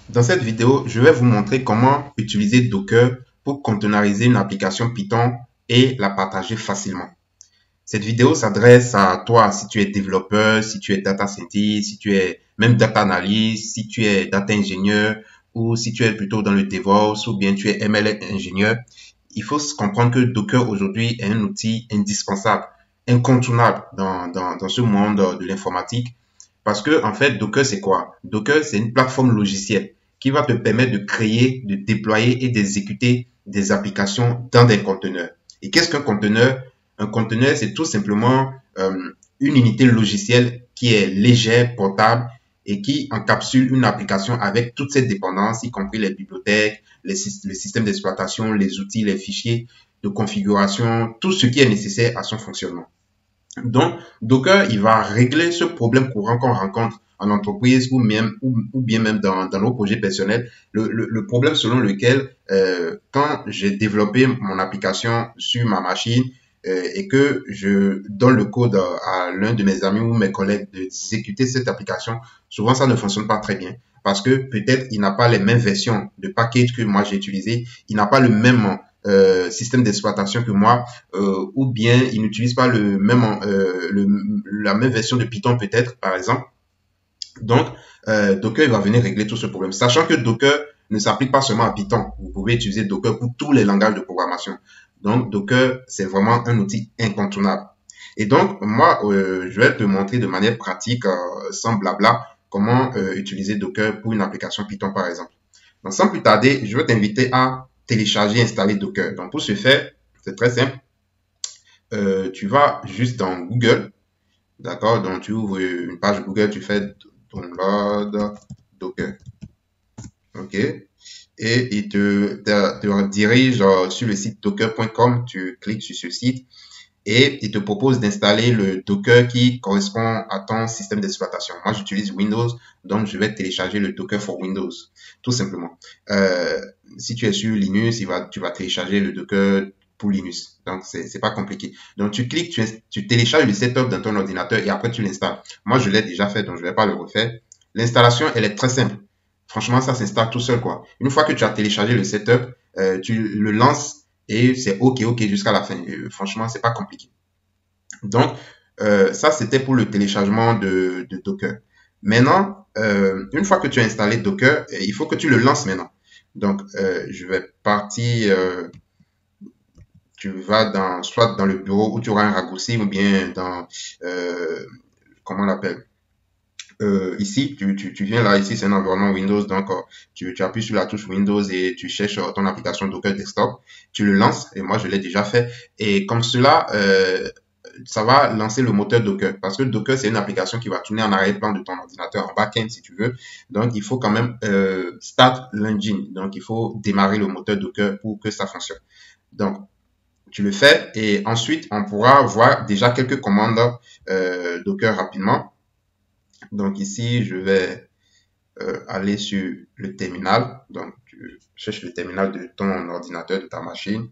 Dans cette vidéo, je vais vous montrer comment utiliser Docker pour containeriser une application Python et la partager facilement. Cette vidéo s'adresse à toi si tu es développeur, si tu es data scientist, si tu es même data analyst, si tu es data ingénieur ou si tu es plutôt dans le DevOps ou bien tu es ML ingénieur. Il faut comprendre que Docker aujourd'hui est un outil indispensable, incontournable dans ce monde de l'informatique. Parce que, en fait, Docker, c'est quoi? Docker, c'est une plateforme logicielle qui va te permettre de créer, de déployer et d'exécuter des applications dans des conteneurs. Et qu'est-ce qu'un conteneur? Un conteneur, c'est tout simplement une unité logicielle qui est légère, portable et qui encapsule une application avec toutes ses dépendances, y compris les bibliothèques, le système d'exploitation, les outils, les fichiers de configuration, tout ce qui est nécessaire à son fonctionnement. Donc, Docker, il va régler ce problème courant qu'on rencontre en entreprise ou bien même dans nos projets personnels. Le problème selon lequel, quand j'ai développé mon application sur ma machine et que je donne le code à l'un de mes amis ou mes collègues d'exécuter cette application, souvent ça ne fonctionne pas très bien parce que peut-être il n'a pas les mêmes versions de package que moi j'ai utilisé, il n'a pas le même système d'exploitation que moi, ou bien il n'utilise pas la même version de Python peut-être, par exemple. Donc, Docker il va venir régler tout ce problème, sachant que Docker ne s'applique pas seulement à Python. Vous pouvez utiliser Docker pour tous les langages de programmation. Donc, Docker, c'est vraiment un outil incontournable. Et donc, moi, je vais te montrer de manière pratique, sans blabla, comment utiliser Docker pour une application Python, par exemple. Donc, sans plus tarder, je vais t'inviter à télécharger et installer Docker. Donc, pour ce faire, c'est très simple. Tu vas juste dans Google, d'accord? Donc, tu ouvres une page Google, tu fais download Docker, ok? Et il te dirige sur le site docker.com, tu cliques sur ce site et il te propose d'installer le Docker qui correspond à ton système d'exploitation. Moi, j'utilise Windows, donc je vais télécharger le Docker for Windows, tout simplement. Si tu es sur Linux, tu vas télécharger le Docker pour Linux. Donc, c'est pas compliqué. Donc, tu cliques, tu télécharges le setup dans ton ordinateur et après, tu l'installes. Moi, je l'ai déjà fait, donc je vais pas le refaire. L'installation, elle est très simple. Franchement, ça s'installe tout seul, quoi. Une fois que tu as téléchargé le setup, tu le lances et c'est OK jusqu'à la fin. Franchement, c'est pas compliqué. Donc, ça, c'était pour le téléchargement de Docker. Maintenant, une fois que tu as installé Docker, il faut que tu le lances maintenant. Donc, je vais partir, tu vas soit dans le bureau où tu auras un raccourci ou bien comment on l'appelle? Ici, tu viens là, ici c'est un environnement Windows, donc tu appuies sur la touche Windows et tu cherches ton application Docker Desktop, tu le lances, et moi je l'ai déjà fait, et comme cela, ça va lancer le moteur Docker, parce que Docker c'est une application qui va tourner en arrière-plan de ton ordinateur, en back-end si tu veux, donc il faut quand même start l'engine, donc il faut démarrer le moteur Docker pour que ça fonctionne. Donc, tu le fais, et ensuite on pourra voir déjà quelques commandes Docker rapidement. Donc ici, je vais aller sur le terminal. Donc, tu cherches le terminal de ton ordinateur, de ta machine.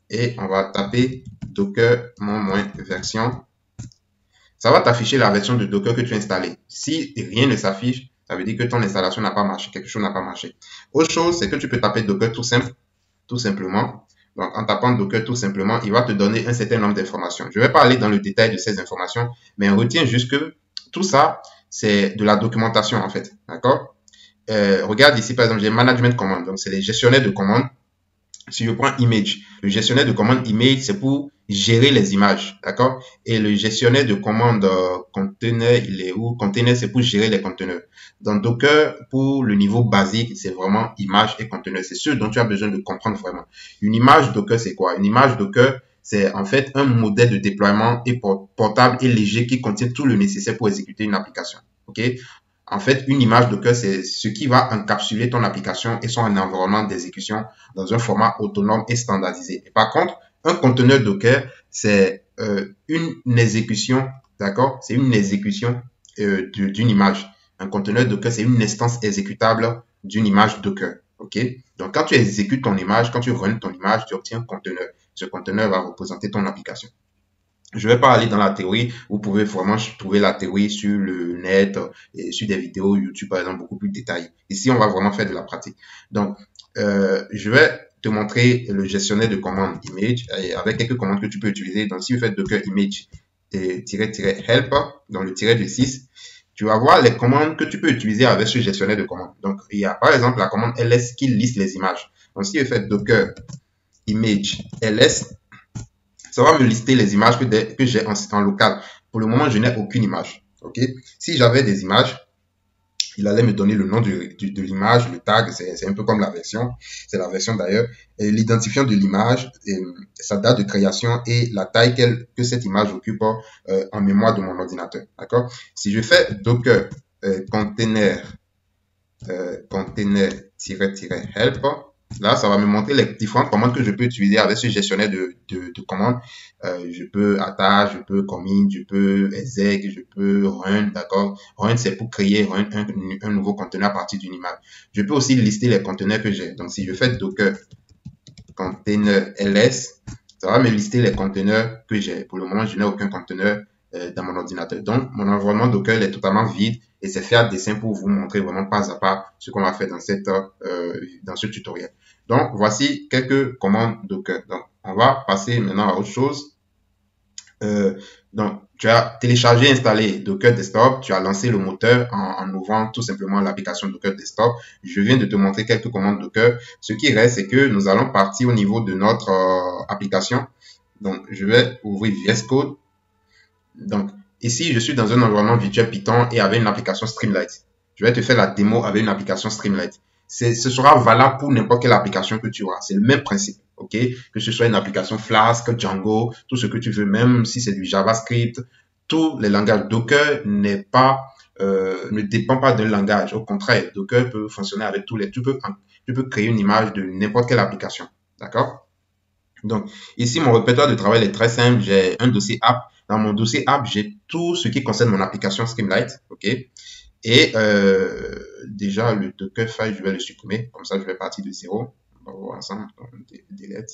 Et on va taper Docker -version. Ça va t'afficher la version de Docker que tu as installée. Si rien ne s'affiche, ça veut dire que ton installation n'a pas marché, quelque chose n'a pas marché. Autre chose, c'est que tu peux taper Docker tout simplement. Donc, en tapant Docker tout simplement, il va te donner un certain nombre d'informations. Je ne vais pas aller dans le détail de ces informations, mais on retient juste que tout ça, c'est de la documentation en fait. D'accord? Regarde ici, par exemple, j'ai Management Command. Donc, c'est les gestionnaires de commandes. Si je prends Image, le gestionnaire de commande Image, c'est pour gérer les images. D'accord? Et le gestionnaire de commande Container, il est où? Container, c'est pour gérer les conteneurs. Dans Docker, pour le niveau basique, c'est vraiment image et conteneur. C'est ce dont tu as besoin de comprendre vraiment. Une image Docker, c'est quoi? Une image Docker, c'est en fait un modèle de déploiement portable et léger qui contient tout le nécessaire pour exécuter une application. OK? En fait, une image Docker, c'est ce qui va encapsuler ton application et son environnement d'exécution dans un format autonome et standardisé. Et par contre, un conteneur Docker, c'est une exécution, d'accord? C'est une exécution d'une image. Un conteneur Docker, c'est une instance exécutable d'une image Docker. OK? Donc, quand tu exécutes ton image, quand tu runs ton image, tu obtiens un conteneur. Ce conteneur va représenter ton application. Je vais pas aller dans la théorie. Vous pouvez vraiment trouver la théorie sur le net et sur des vidéos YouTube, par exemple, beaucoup plus détaillées. Ici, on va vraiment faire de la pratique. Donc, je vais te montrer le gestionnaire de commandes image avec quelques commandes que tu peux utiliser. Donc, si vous faites docker image help dans le tiret de 6, tu vas voir les commandes que tu peux utiliser avec ce gestionnaire de commandes. Donc, il y a par exemple la commande ls qui liste les images. Donc, si vous faites docker image ls, ça va me lister les images que j'ai en local. Pour le moment, je n'ai aucune image. Ok. Si j'avais des images, il allait me donner le nom de l'image, le tag, c'est un peu comme la version, c'est la version d'ailleurs, et l'identifiant de l'image, sa date de création et la taille que cette image occupe en mémoire de mon ordinateur. D'accord. Si je fais docker container container-help, là, ça va me montrer les différentes commandes que je peux utiliser avec ce gestionnaire de commandes. Je peux attache, je peux commit, je peux exec, je peux run, d'accord. Run, c'est pour créer un nouveau conteneur à partir d'une image. Je peux aussi lister les conteneurs que j'ai. Donc, si je fais docker container ls, ça va me lister les conteneurs que j'ai. Pour le moment, je n'ai aucun conteneur dans mon ordinateur. Donc, mon environnement Docker est totalement vide et c'est fait à dessein pour vous montrer vraiment pas à pas ce qu'on va faire dans dans ce tutoriel. Donc, voici quelques commandes Docker. Donc, on va passer maintenant à autre chose. Donc, tu as téléchargé et installé Docker Desktop, tu as lancé le moteur en ouvrant tout simplement l'application Docker Desktop. Je viens de te montrer quelques commandes Docker. Ce qui reste, c'est que nous allons partir au niveau de notre application. Donc, je vais ouvrir VS Code. Donc, ici, je suis dans un environnement virtuel Python et avec une application Streamlit. Je vais te faire la démo avec une application Streamlit. Ce sera valable pour n'importe quelle application que tu auras. C'est le même principe, ok? Que ce soit une application Flask, Django, tout ce que tu veux, même si c'est du JavaScript, tous les langages Docker ne dépend pas d'un langage. Au contraire, Docker peut fonctionner avec tous les. Tu peux créer une image de n'importe quelle application, d'accord? Donc, ici, mon répertoire de travail est très simple. J'ai un dossier app. Dans mon dossier app, j'ai tout ce qui concerne mon application Streamlit. OK? Et déjà, le Dockerfile, je vais le supprimer. Comme ça, je vais partir de zéro. On va voir ensemble. Delete.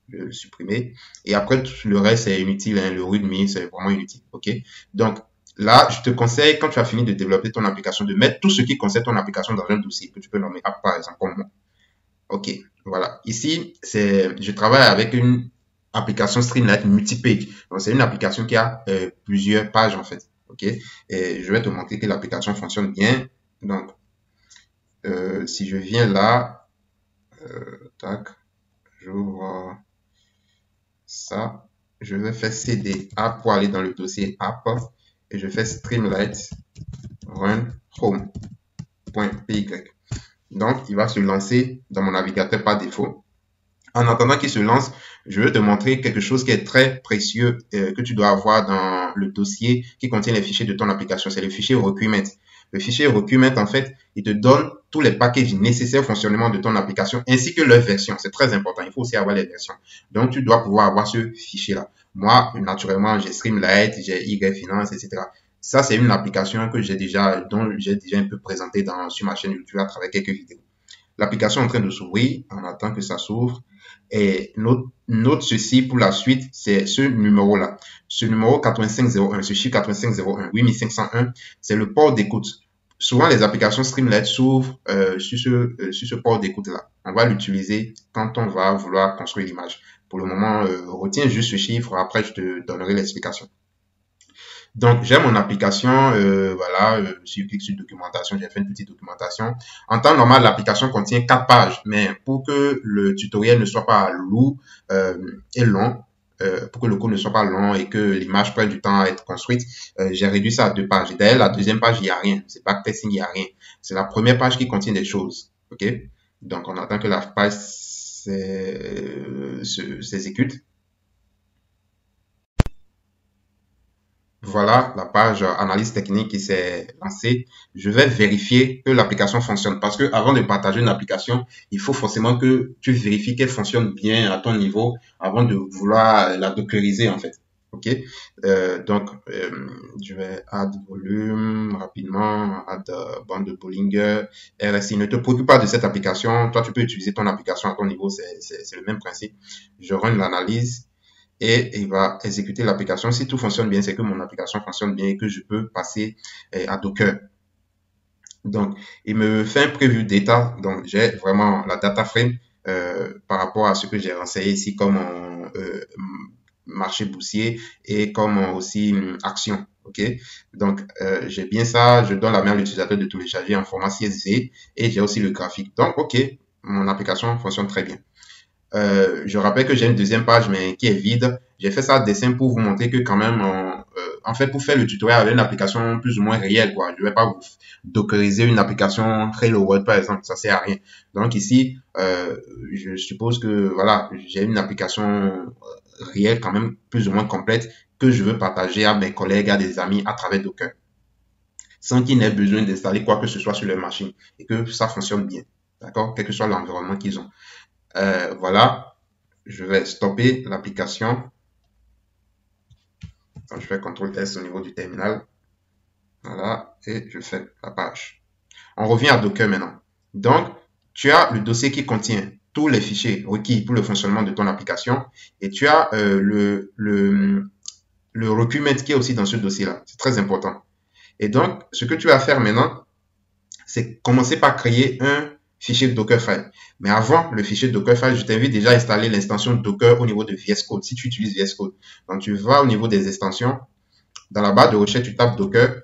Je vais le supprimer. Et après, tout le reste, c'est inutile. Hein. Le README, c'est vraiment inutile. OK? Donc, là, je te conseille, quand tu as fini de développer ton application, de mettre tout ce qui concerne ton application dans un dossier que tu peux nommer app, par exemple, comme moi. OK, voilà. Ici, je travaille avec une application Streamlit multipage. Donc, c'est une application qui a plusieurs pages, en fait. OK, et je vais te montrer que l'application fonctionne bien. Donc, si je viens là, tac, j'ouvre ça. Je vais faire cd app pour aller dans le dossier app et je fais Streamlit run home.py. Donc, il va se lancer dans mon navigateur par défaut. En attendant qu'il se lance, je vais te montrer quelque chose qui est très précieux que tu dois avoir dans le dossier qui contient les fichiers de ton application. C'est le fichier requirement. Le fichier requirement, en fait, il te donne tous les packages nécessaires au fonctionnement de ton application ainsi que leur version. C'est très important. Il faut aussi avoir les versions. Donc, tu dois pouvoir avoir ce fichier-là. Moi, naturellement, j'ai Streamlit, j'ai YFinance, etc. Ça, c'est une application dont j'ai déjà un peu présenté sur ma chaîne YouTube à travers quelques vidéos. L'application est en train de s'ouvrir. On attend que ça s'ouvre. Et note ceci pour la suite, c'est ce numéro-là. Ce numéro 8501, ce chiffre 8501, 8501, c'est le port d'écoute. Souvent, les applications Streamlit s'ouvrent sur ce port d'écoute-là. On va l'utiliser quand on va vouloir construire l'image. Pour le moment, retiens juste ce chiffre. Après, je te donnerai l'explication. Donc, j'ai mon application, voilà, si je clique sur documentation, j'ai fait une petite documentation. En temps normal, l'application contient 4 pages, mais pour que le tutoriel ne soit pas lourd et long, pour que le code ne soit pas long et que l'image prenne du temps à être construite, j'ai réduit ça à 2 pages. Et d'ailleurs, la deuxième page, il n'y a rien. C'est backtesting, il n'y a rien. C'est la première page qui contient des choses. OK? Donc, on attend que la page s'exécute. Voilà la page analyse technique qui s'est lancée. Je vais vérifier que l'application fonctionne parce que avant de partager une application, il faut forcément que tu vérifies qu'elle fonctionne bien à ton niveau avant de vouloir la dockeriser en fait. Ok, donc je vais add volume rapidement, add bande de Bollinger, RSI. Ne te préoccupe pas de cette application. Toi, tu peux utiliser ton application à ton niveau. C'est le même principe. Je run l'analyse. et il va exécuter l'application. Si tout fonctionne bien, c'est que mon application fonctionne bien et que je peux passer à Docker. Donc, il me fait un preview data. Donc, j'ai vraiment la data frame par rapport à ce que j'ai renseigné ici comme marché boursier et comme aussi action. OK? Donc, j'ai bien ça. Je donne la main à l'utilisateur de télécharger en format CSV et j'ai aussi le graphique. Donc, OK, mon application fonctionne très bien. Je rappelle que j'ai une deuxième page, mais qui est vide. J'ai fait ça à dessin pour vous montrer que quand même, en fait, pour faire le tutoriel avec une application plus ou moins réelle, quoi. Je vais pas vous dockeriser une application Hello World, par exemple. Ça sert à rien. Donc ici, je suppose que, voilà, j'ai une application réelle quand même plus ou moins complète que je veux partager à mes collègues, à des amis à travers Docker. Sans qu'ils n'aient besoin d'installer quoi que ce soit sur leur machine et que ça fonctionne bien. D'accord? Quel que soit l'environnement qu'ils ont. Voilà, je vais stopper l'application. Je fais CTRL S au niveau du terminal. Voilà, et je fais la page. On revient à Docker maintenant. Donc, tu as le dossier qui contient tous les fichiers requis pour le fonctionnement de ton application et tu as le document qui est aussi dans ce dossier-là. C'est très important. Et donc, ce que tu vas faire maintenant, c'est commencer par créer un fichier Dockerfile. Mais avant le fichier Dockerfile, je t'invite déjà à installer l'extension Docker au niveau de VS Code, si tu utilises VS Code. Donc, tu vas au niveau des extensions. Dans la barre de recherche, tu tapes Docker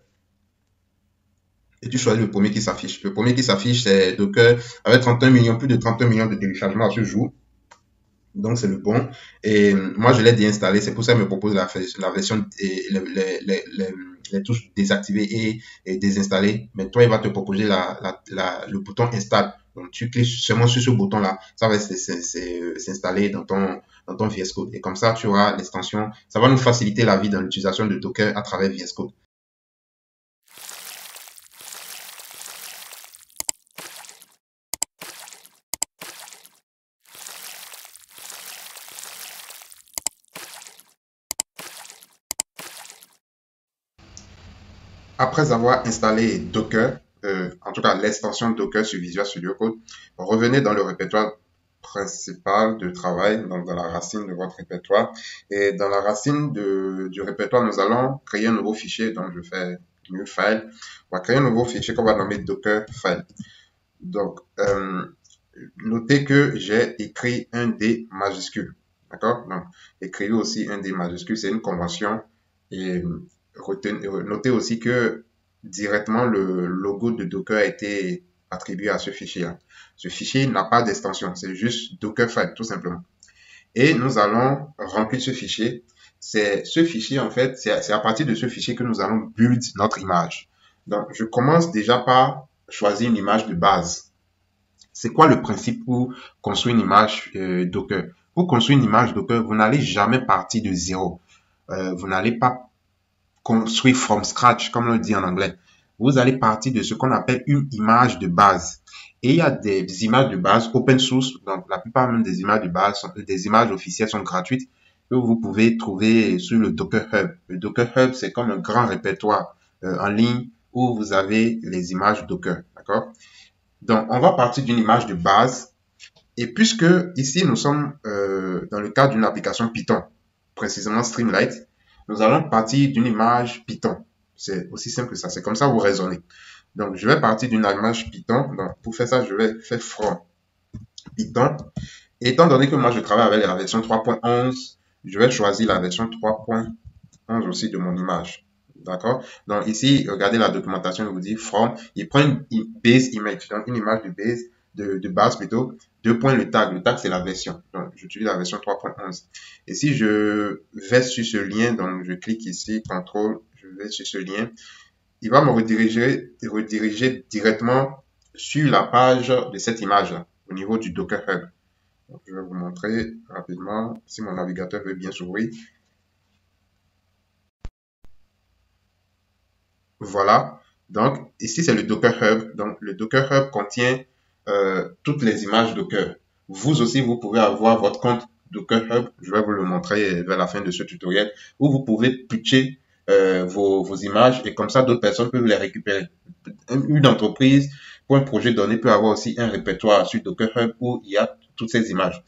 et tu choisis le premier qui s'affiche. Le premier qui s'affiche, c'est Docker avec 31 millions, plus de 31 millions de téléchargements à ce jour. Donc, c'est le bon. Et moi, je l'ai déinstallé. C'est pour ça qu'il me propose la version, les touches désactivées et désinstallées. Mais toi, il va te proposer le bouton install. Donc, tu cliques seulement sur ce bouton-là. Ça va s'installer dans ton VS Code. Et comme ça, tu auras l'extension. Ça va nous faciliter la vie dans l'utilisation de Docker à travers VS Code. Après avoir installé Docker, en tout cas l'extension Docker sur Visual Studio Code, revenez dans le répertoire principal de travail, donc dans la racine de votre répertoire. Et dans la racine du répertoire, nous allons créer un nouveau fichier. Donc, je fais New File. On va créer un nouveau fichier qu'on va nommer Docker File. Donc, notez que j'ai écrit un D majuscule. D'accord? Donc, écrivez aussi un D majuscule, c'est une convention. Et notez aussi que directement le logo de Docker a été attribué à ce fichier. Ce fichier n'a pas d'extension, c'est juste Dockerfile tout simplement. Et nous allons remplir ce fichier. C'est ce fichier en fait, c'est à partir de ce fichier que nous allons build notre image. Donc je commence déjà par choisir une image de base. C'est quoi le principe pour construire une image Docker? Pour construire une image Docker, vous n'allez jamais partir de zéro. Vous n'allez pas construire from scratch, comme on le dit en anglais. Vous allez partir de ce qu'on appelle une image de base. Et il y a des images de base open source, donc la plupart même des images de base, des images officielles sont gratuites que vous pouvez trouver sur le Docker Hub. Le Docker Hub, c'est comme un grand répertoire en ligne où vous avez les images Docker, d'accord? Donc, on va partir d'une image de base. Et puisque ici, nous sommes dans le cadre d'une application Python, précisément Streamlit, nous allons partir d'une image Python. C'est aussi simple que ça. C'est comme ça que vous raisonnez. Donc, je vais partir d'une image Python. Donc, pour faire ça, je vais faire from Python. Et étant donné que moi, je travaille avec la version 3.11, je vais choisir la version 3.11 aussi de mon image. D'accord? Donc, ici, regardez la documentation, il vous dit from. Il prend une base image, donc une image de base, de base plutôt. Deux points le tag. Le tag, c'est la version. Donc, j'utilise la version 3.11. Et si je vais sur ce lien, donc je clique ici, contrôle, je vais sur ce lien, il va me rediriger directement sur la page de cette image-là, au niveau du Docker Hub. Donc, je vais vous montrer rapidement, si mon navigateur veut bien s'ouvrir. Voilà. Donc, ici, c'est le Docker Hub. Donc, le Docker Hub contient toutes les images Docker. Vous aussi, vous pouvez avoir votre compte Docker Hub. Je vais vous le montrer vers la fin de ce tutoriel, où vous pouvez pitcher vos images et comme ça, d'autres personnes peuvent les récupérer. Une entreprise, pour un projet donné, peut avoir aussi un répertoire sur Docker Hub où il y a toutes ces images.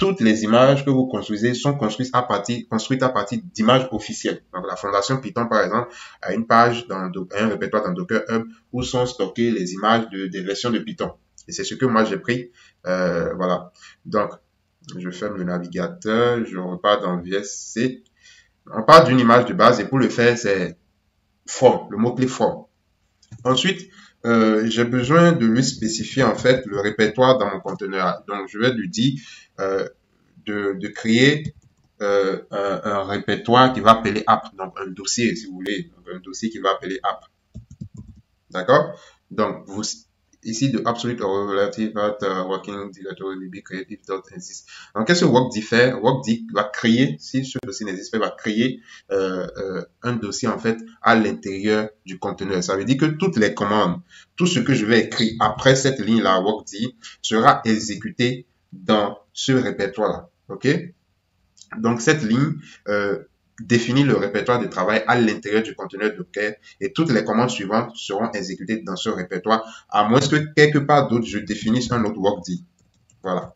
toutes les images que vous construisez sont construites à partir d'images officielles. Donc, la Fondation Python, par exemple, a une page un répertoire dans Docker Hub où sont stockées les images des versions de Python. Et c'est ce que moi j'ai pris. Voilà. Donc, je ferme le navigateur, je repars dans VSC. On part d'une image de base et pour le faire, c'est from, le mot-clé from. Ensuite, j'ai besoin de lui spécifier en fait le répertoire dans mon conteneur. Donc, je vais lui dire de créer un répertoire qui va appeler app, donc un dossier si vous voulez, donc un dossier qui va appeler app. D'accord? Donc, ici, de absolute or relative at working directory will be created exist. Donc, qu'est-ce que workd fait? Workd va créer, si ce dossier n'existe pas, va créer un dossier en fait à l'intérieur du conteneur. Ça veut dire que toutes les commandes, tout ce que je vais écrire après cette ligne-là, workd, sera exécuté dans ce répertoire-là. OK? Donc, cette ligne définit le répertoire de travail à l'intérieur du conteneur Docker et toutes les commandes suivantes seront exécutées dans ce répertoire, à moins que quelque part d'autre, je définisse un autre workd. Voilà.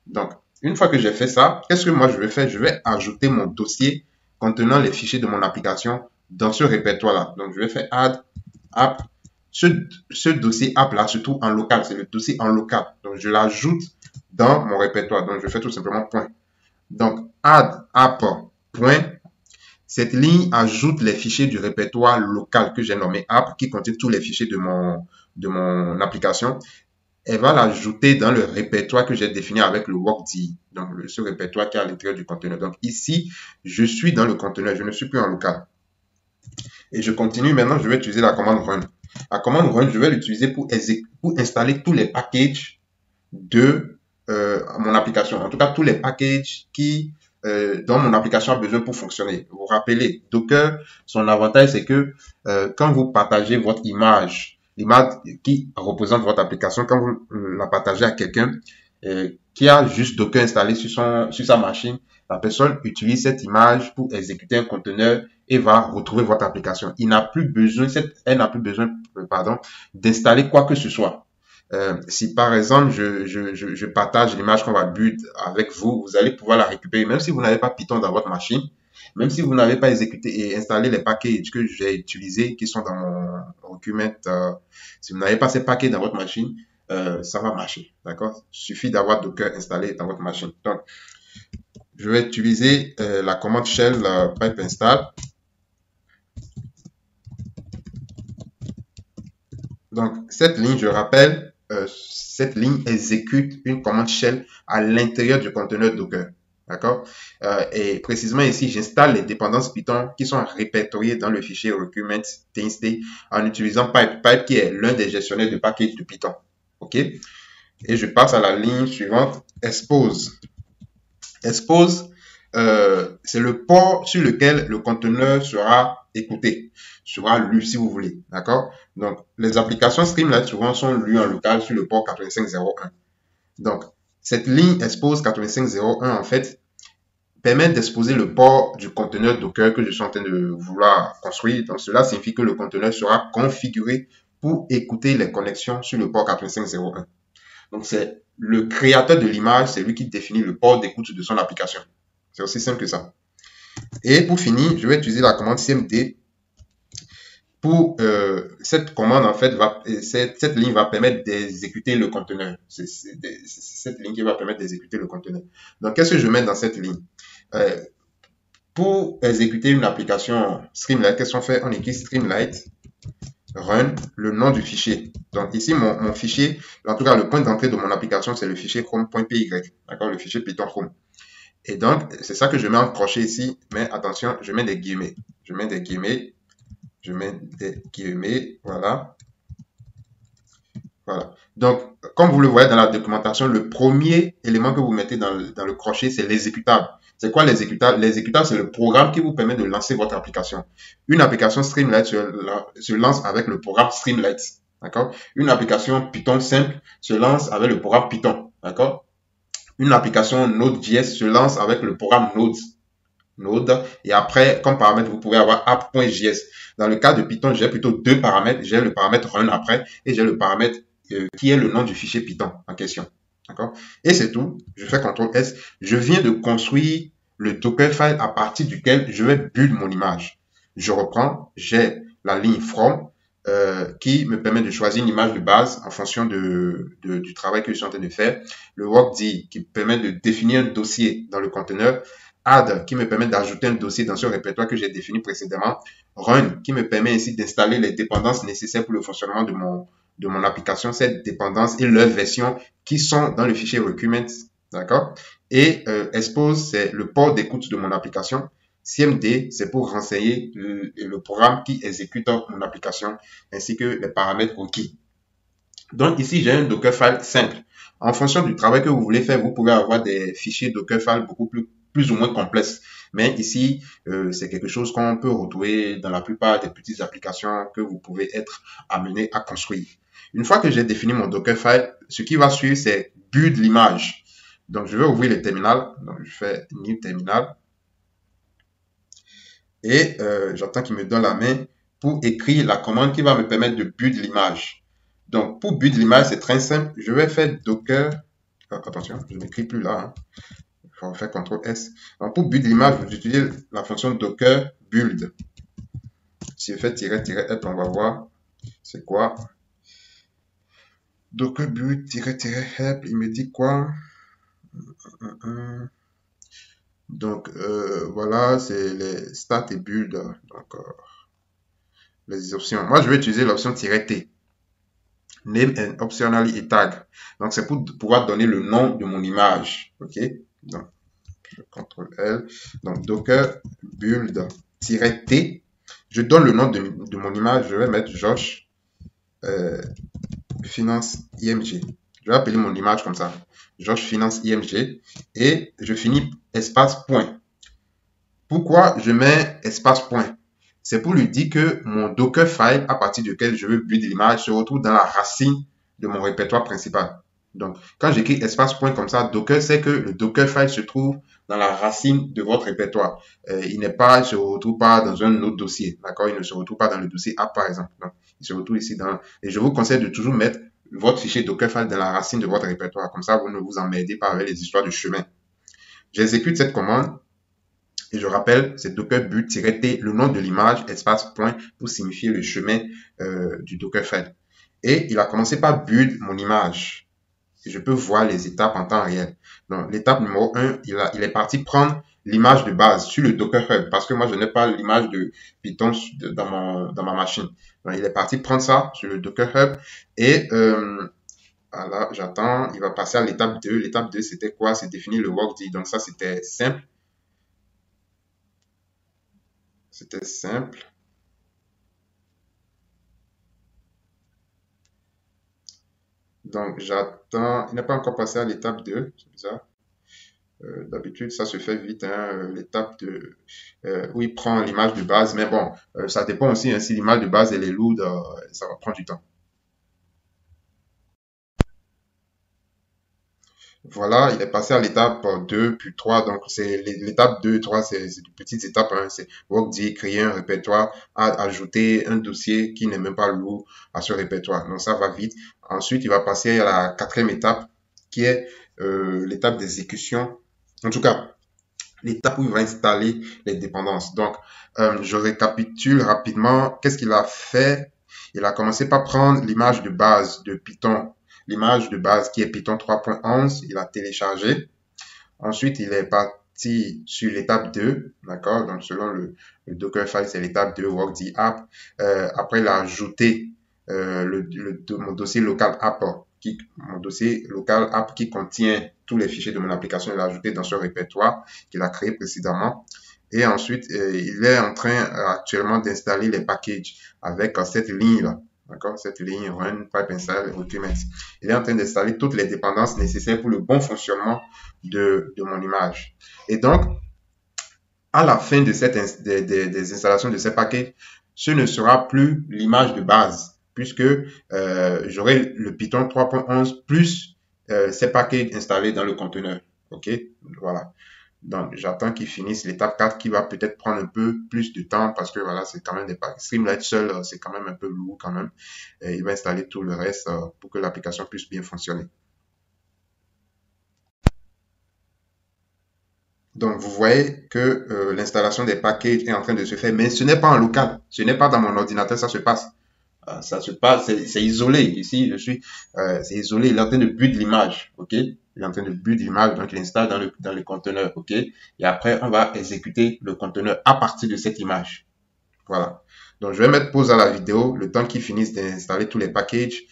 Donc, une fois que j'ai fait ça, qu'est-ce que moi je vais faire? Je vais ajouter mon dossier contenant les fichiers de mon application dans ce répertoire-là. Donc, je vais faire add app. Ce dossier app-là se trouve en local. C'est le dossier en local. Donc, je l'ajoute dans mon répertoire. Donc, je fais tout simplement point. Donc, add app point. Cette ligne ajoute les fichiers du répertoire local que j'ai nommé app, qui contient tous les fichiers de mon application. Elle va l'ajouter dans le répertoire que j'ai défini avec le workd, donc ce répertoire qui est à l'intérieur du conteneur. Donc ici, je suis dans le conteneur, je ne suis plus en local. Et je continue, maintenant je vais utiliser la commande run. La commande run, je vais l'utiliser pour installer tous les packages de mon application. En tout cas, tous les packages dont mon application a besoin pour fonctionner. Vous vous rappelez, Docker, son avantage, c'est que quand vous partagez votre image, l'image qui représente votre application, quand vous la partagez à quelqu'un qui a juste Docker installé sur sa machine, la personne utilise cette image pour exécuter un conteneur et va retrouver votre application. Elle n'a plus besoin, d'installer quoi que ce soit. Si par exemple je partage l'image qu'on va build avec vous, vous allez pouvoir la récupérer, même si vous n'avez pas Python dans votre machine, même si vous n'avez pas exécuté et installé les packages que j'ai utilisés, qui sont dans mon document, si vous n'avez pas ces packages dans votre machine, ça va marcher, d'accord? Il suffit d'avoir Docker installé dans votre machine. Donc, je vais utiliser la commande shell pipe install. Donc, cette ligne, je rappelle, cette ligne exécute une commande shell à l'intérieur du conteneur Docker. D'accord? Et précisément ici, j'installe les dépendances Python qui sont répertoriées dans le fichier documents.txt en utilisant pipe. Pipe qui est l'un des gestionnaires de packages de Python. OK? Et je passe à la ligne suivante, expose. Expose, c'est le port sur lequel le conteneur sera écouté, sera lu si vous voulez, d'accord? Donc, les applications Streamlit souvent sont lues en local sur le port 8501. Donc, cette ligne expose 8501, en fait, permet d'exposer le port du conteneur Docker que je suis en train de vouloir construire. Donc, cela signifie que le conteneur sera configuré pour écouter les connexions sur le port 8501. Donc, c'est le créateur de l'image, c'est lui qui définit le port d'écoute de son application. C'est aussi simple que ça. Et pour finir, je vais utiliser la commande cmd. Pour cette commande, en fait, cette ligne va permettre d'exécuter le conteneur. C'est cette ligne qui va permettre d'exécuter le conteneur. Donc, qu'est-ce que je mets dans cette ligne? Pour exécuter une application Streamlit, qu'est-ce qu'on fait? On écrit Streamlit run, le nom du fichier. Donc ici, mon fichier, en tout cas le point d'entrée de mon application, c'est le fichier home.py, d'accord, le fichier Python home. Et donc, c'est ça que je mets en crochet ici, mais attention, je mets des guillemets. Je mets des guillemets, voilà. Voilà. Donc, comme vous le voyez dans la documentation, le premier élément que vous mettez dans le crochet, c'est l'exécutable. C'est quoi l'exécutable? L'exécutable, c'est le programme qui vous permet de lancer votre application. Une application Streamlit se lance avec le programme Streamlit. D'accord? Une application Python simple se lance avec le programme Python. D'accord? Une application Node.js se lance avec le programme Node. Et après, comme paramètre, vous pouvez avoir app.js. Dans le cas de Python, j'ai plutôt deux paramètres. J'ai le paramètre run après et j'ai le paramètre qui est le nom du fichier Python en question. D'accord? Et c'est tout. Je fais CTRL S. Je viens de construire le Dockerfile à partir duquel je vais build mon image. Je reprends, j'ai la ligne From qui me permet de choisir une image de base en fonction du travail que je suis en train de faire. Le workd qui permet de définir un dossier dans le conteneur. Add qui me permet d'ajouter un dossier dans ce répertoire que j'ai défini précédemment. Run qui me permet ainsi d'installer les dépendances nécessaires pour le fonctionnement de mon application, cette dépendance et leur version qui sont dans le fichier documents, d'accord? Et expose, c'est le port d'écoute de mon application. CMD, c'est pour renseigner le programme qui exécute mon application, ainsi que les paramètres requis. Donc ici, j'ai un Dockerfile simple. En fonction du travail que vous voulez faire, vous pouvez avoir des fichiers Dockerfile beaucoup plus ou moins complexes. Mais ici, c'est quelque chose qu'on peut retrouver dans la plupart des petites applications que vous pouvez être amené à construire. Une fois que j'ai défini mon Dockerfile, ce qui va suivre, c'est build l'image. Donc, je vais ouvrir le terminal. Donc, je fais New Terminal. Et j'attends qu'il me donne la main pour écrire la commande qui va me permettre de build l'image. Donc, pour build l'image, c'est très simple. Je vais faire Docker. Attention, je n'écris plus là. Hein. Il faut faire CTRL S. Donc, pour build l'image, vous utilisez la fonction Docker build. Si je fais -help, on va voir c'est quoi. Docker build -help, il me dit quoi? Donc, voilà, c'est les stats et build. Donc, les options. Moi, je vais utiliser l'option -t. Name and optionally tag. Donc, c'est pour pouvoir donner le nom de mon image. OK? Donc, je CTRL L. Donc, Docker build -t. Je donne le nom de mon image. Je vais mettre Josh Finance IMG. Je vais appeler mon image comme ça. Josh Finance IMG. Et je finis espace point. Pourquoi je mets espace point? C'est pour lui dire que mon Dockerfile, à partir duquel je veux build l'image, se retrouve dans la racine de mon répertoire principal. Donc, quand j'écris espace point comme ça, Docker, c'est que le Dockerfile se trouve dans la racine de votre répertoire. Il ne se retrouve pas dans un autre dossier. D'accord? Il ne se retrouve pas dans le dossier app, par exemple. Donc, il se retrouve ici dans... Et je vous conseille de toujours mettre votre fichier Dockerfile dans la racine de votre répertoire. Comme ça, vous ne vous emmerdez pas avec les histoires de chemin. J'exécute cette commande. Et je rappelle, c'est Docker build-t, le nom de l'image, espace point, pour signifier le chemin du Dockerfile. Et il a commencé par build mon image. Et je peux voir les étapes en temps réel. Donc, l'étape numéro 1, il est parti prendre l'image de base sur le Docker Hub, parce que moi, je n'ai pas l'image de Python dans ma machine. Donc, il est parti prendre ça sur le Docker Hub. Et voilà, j'attends, il va passer à l'étape 2. L'étape 2, c'était quoi? C'est définir le workd. Donc, ça, c'était simple. C'était simple. Donc, j'attends. Il n'est pas encore passé à l'étape 2. C'est bizarre. D'habitude, ça se fait vite. Hein, l'étape de où il prend l'image de base. Mais bon, ça dépend aussi. Hein, si l'image de base elle est lourde, ça va prendre du temps. Voilà, il est passé à l'étape 2, puis 3. Donc, c'est l'étape 2 et 3, c'est de petites étapes. Hein. C'est workd, créer un répertoire, ajouter un dossier qui n'est même pas lourd à ce répertoire. Donc, ça va vite. Ensuite, il va passer à la quatrième étape, qui est l'étape d'exécution. En tout cas, l'étape où il va installer les dépendances. Donc, je récapitule rapidement. Qu'est-ce qu'il a fait? Il a commencé par prendre l'image de base de Python, l'image de base qui est Python 3.11. Il a téléchargé. Ensuite, il est parti sur l'étape 2, d'accord? Donc, selon le Dockerfile, c'est l'étape 2, workd app. Après, il a ajouté mon dossier local app, mon dossier local app qui contient tous les fichiers de mon application. Il a ajouté dans ce répertoire qu'il a créé précédemment. Et ensuite, il est en train actuellement d'installer les packages avec cette ligne-là. D'accord? Cette ligne run, pipe install, documents. Il est en train d'installer toutes les dépendances nécessaires pour le bon fonctionnement de mon image. Et donc, à la fin de des installations de ces packages, ce ne sera plus l'image de base, puisque j'aurai le Python 3.11 plus ces packages installés dans le conteneur. OK? Voilà. Donc, j'attends qu'il finisse l'étape 4 qui va peut-être prendre un peu plus de temps parce que voilà, c'est quand même des packages. Streamlit seul, c'est quand même un peu lourd quand même. Et il va installer tout le reste pour que l'application puisse bien fonctionner. Donc, vous voyez que l'installation des packages est en train de se faire, mais ce n'est pas en local. Ce n'est pas dans mon ordinateur, ça se passe. Ça se passe, c'est isolé. Ici, c'est isolé. Il est en train de build l'image, ok? Il est en train de build l'image, donc il installe dans le conteneur, ok? Et après, on va exécuter le conteneur à partir de cette image. Voilà. Donc, je vais mettre pause à la vidéo, le temps qu'il finisse d'installer tous les packages,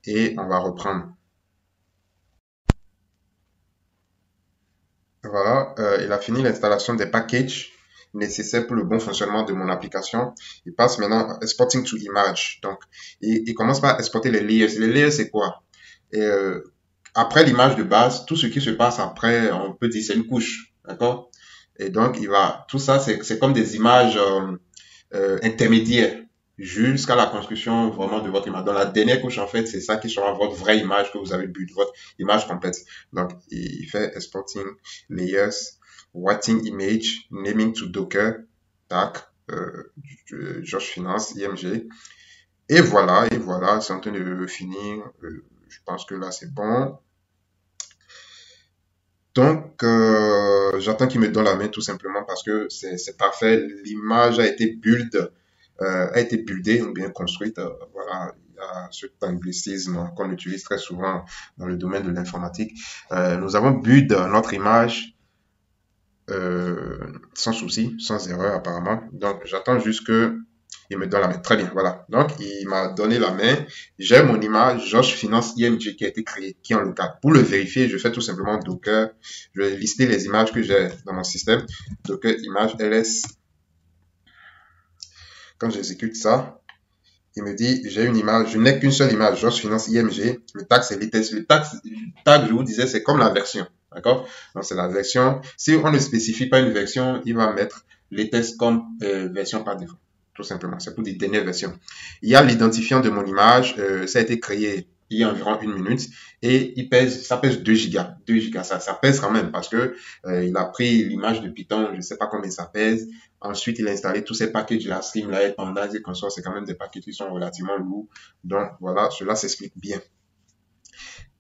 et on va reprendre. Voilà, il a fini l'installation des packages nécessaires pour le bon fonctionnement de mon application. Il passe maintenant à Exporting to Image. Donc, il commence par exporter les layers. Les layers, c'est quoi? Et, après l'image de base, tout ce qui se passe après, on peut dire c'est une couche. D'accord? Et donc, tout ça, c'est comme des images intermédiaires jusqu'à la construction vraiment de votre image. Dans la dernière couche, en fait, c'est ça qui sera votre vraie image que vous avez but, votre image complète. Donc, il fait exporting layers, writing image, naming to Docker, tac, George Finance, IMG. Et voilà, c'est en train de finir. Je pense que là, c'est bon. Donc, j'attends qu'il me donne la main tout simplement parce que c'est parfait. L'image a été buildée ou bien construite. Voilà, il y a ce anglicisme qu'on utilise très souvent dans le domaine de l'informatique. Nous avons build notre image sans souci, sans erreur apparemment. Donc, j'attends juste que il me donne la main. Très bien, voilà. Donc, il m'a donné la main. J'ai mon image George Finance IMG qui a été créée, qui est en local. Pour le vérifier, je fais tout simplement Docker. Je vais lister les images que j'ai dans mon système. Docker image ls. Quand j'exécute ça, il me dit, j'ai une image, je n'ai qu'une seule image, George Finance IMG. Le tag, c'est latest. Le tag, je vous disais, c'est comme la version. D'accord? Donc, c'est la version. Si on ne spécifie pas une version, il va mettre latest comme version par défaut. Tout simplement. C'est pour des dernières versions. Il y a l'identifiant de mon image. Ça a été créé il y a environ 1 minute et ça pèse 2 gigas. 2 gigas, ça pèse quand même parce que il a pris l'image de Python, je ne sais pas combien ça pèse. Ensuite, il a installé tous ces packages, la Streamlit, Pandas et consorts. C'est quand même des packages qui sont relativement lourds. Donc, voilà, cela s'explique bien.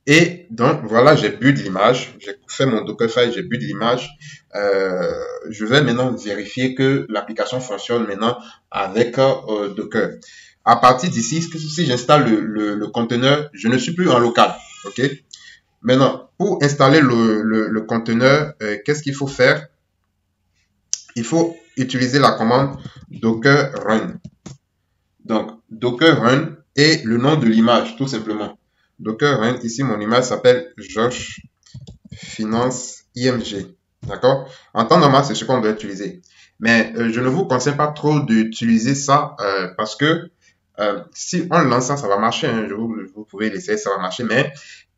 Et donc, voilà, j'ai build l'image. J'ai fait mon Dockerfile, j'ai build l'image. Je vais maintenant vérifier que l'application fonctionne maintenant avec Docker. À partir d'ici, si j'installe le conteneur, je ne suis plus en local. OK? Maintenant, pour installer le conteneur, qu'est-ce qu'il faut faire? Il faut utiliser la commande docker run. Donc, docker run est le nom de l'image, tout simplement. Docker run, ici, mon image s'appelle George Finance IMG. D'accord? En temps normal, c'est ce qu'on doit utiliser. Mais je ne vous conseille pas trop d'utiliser ça parce que si on lance ça, ça va marcher. Hein, vous pouvez l'essayer, ça va marcher. Mais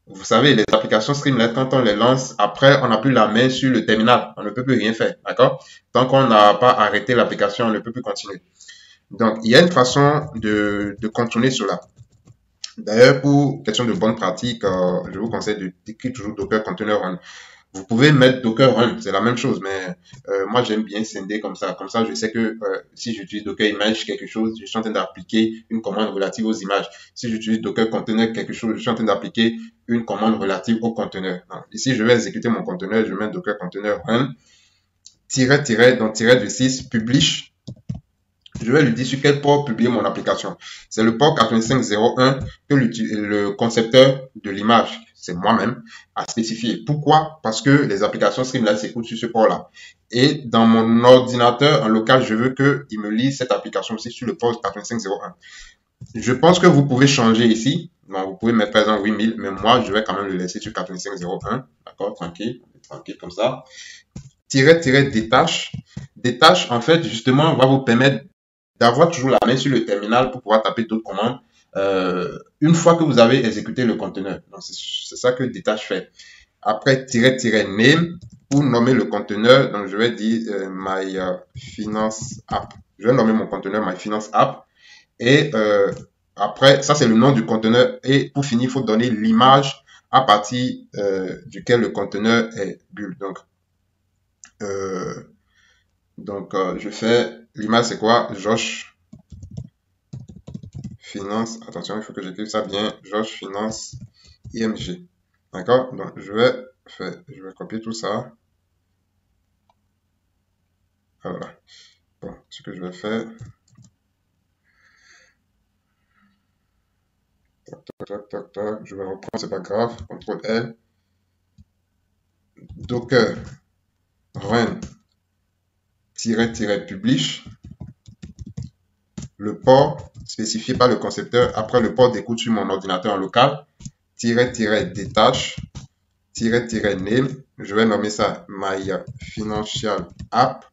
vous savez, les applications Streamlit, quand on les lance, après, on n'a plus la main sur le terminal. On ne peut plus rien faire. D'accord? Tant qu'on n'a pas arrêté l'application, on ne peut plus continuer. Donc, il y a une façon de contourner cela. D'ailleurs, pour question de bonne pratique, je vous conseille d'écrire toujours Docker Container Run. Vous pouvez mettre Docker Run, c'est la même chose, mais moi j'aime bien scinder comme ça. Comme ça, je sais que si j'utilise Docker Image quelque chose, je suis en train d'appliquer une commande relative aux images. Si j'utilise Docker Container quelque chose, je suis en train d'appliquer une commande relative au conteneur. Donc, ici, je vais exécuter mon conteneur, je mets Docker Container Run, donc tiret du 6, publish. Je vais lui dire sur quel port publier mon application. C'est le port 8501 que le concepteur de l'image, c'est moi-même, a spécifié. Pourquoi? Parce que les applications Streamlit s'écoutent sur ce port-là. Et dans mon ordinateur en local, je veux qu'il me lise cette application aussi sur le port 8501. Je pense que vous pouvez changer ici. Donc, vous pouvez mettre par exemple 8000, mais moi, je vais quand même le laisser sur 8501. D'accord? Tranquille comme ça. Détache. Détache, en fait, justement, va vous permettre d'avoir toujours la main sur le terminal pour pouvoir taper d'autres commandes une fois que vous avez exécuté le conteneur. Donc, c'est ça que détache fait. Après, name pour nommer le conteneur. Donc, je vais dire my finance app. Je vais nommer mon conteneur my finance app. Et après, ça, c'est le nom du conteneur. Et pour finir, il faut donner l'image à partir duquel le conteneur est build. Donc, je fais l'image, c'est quoi? Josh Finance. Attention, il faut que j'écrive ça bien. Josh Finance IMG. D'accord? Donc, je vais copier tout ça. Voilà. Bon, ce que je vais faire, je vais reprendre, c'est pas grave, CTRL L, Docker, run, publish, le port spécifié par le concepteur après le port d'écoute sur mon ordinateur en local, détache, name, je vais nommer ça My Financial App.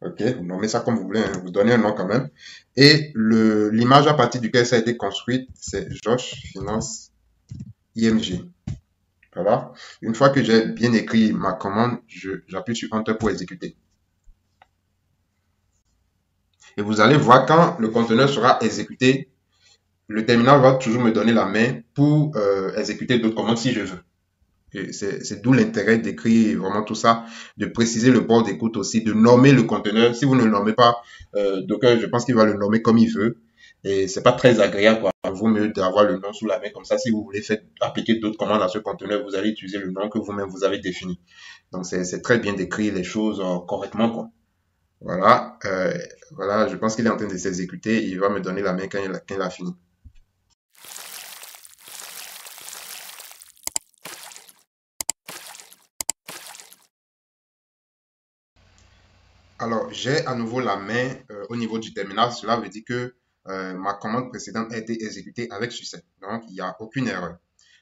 Ok, vous nommez ça comme vous voulez, hein, vous donnez un nom quand même. Et l'image à partir duquel ça a été construite, c'est Josh Finance IMG. Voilà. Une fois que j'ai bien écrit ma commande, j'appuie sur Enter pour exécuter. Et vous allez voir quand le conteneur sera exécuté, le terminal va toujours me donner la main pour exécuter d'autres commandes si je veux. C'est d'où l'intérêt d'écrire vraiment tout ça, de préciser le port d'écoute aussi, de nommer le conteneur. Si vous ne le nommez pas, Docker, je pense qu'il va le nommer comme il veut. Et c'est pas très agréable, quoi. Il vaut mieux d'avoir le nom sous la main. Comme ça, si vous voulez faire appliquer d'autres commandes à ce conteneur, vous allez utiliser le nom que vous-même vous avez défini. Donc, c'est très bien d'écrire les choses correctement, quoi. Voilà. Voilà, je pense qu'il est en train de s'exécuter. Il va me donner la main quand il a fini. Alors, j'ai à nouveau la main au niveau du terminal. Cela veut dire que ma commande précédente a été exécutée avec succès. Donc, il n'y a aucune erreur.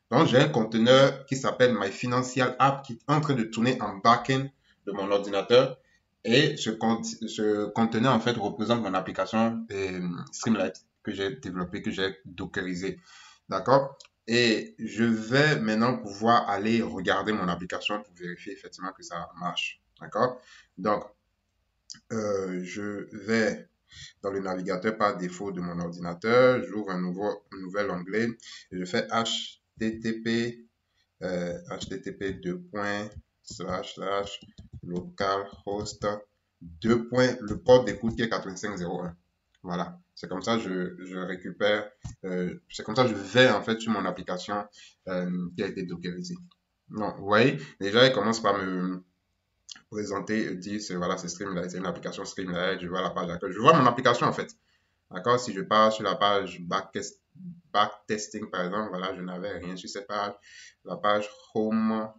Donc, j'ai un conteneur qui s'appelle My Financial App qui est en train de tourner en back-end de mon ordinateur. Et ce conteneur, en fait, représente mon application Streamlight que j'ai développée, que j'ai dockerisée. D'accord? Et je vais maintenant pouvoir aller regarder mon application pour vérifier effectivement que ça marche. D'accord? Donc, je vais dans le navigateur par défaut de mon ordinateur, j'ouvre un nouvel onglet et je fais http http://localhost le port d'écoute qui est 8501. Voilà, c'est comme ça je récupère, c'est comme ça je vais en fait sur mon application qui a été dockerisée. Non, vous voyez, déjà il commence par me présenter, dire voilà, c'est Streamlight, c'est une application Streamlight, je vois la page d'accueil, je vois mon application en fait. D'accord? Si je pars sur la page backtesting par exemple, voilà, je n'avais rien sur cette page. La page home,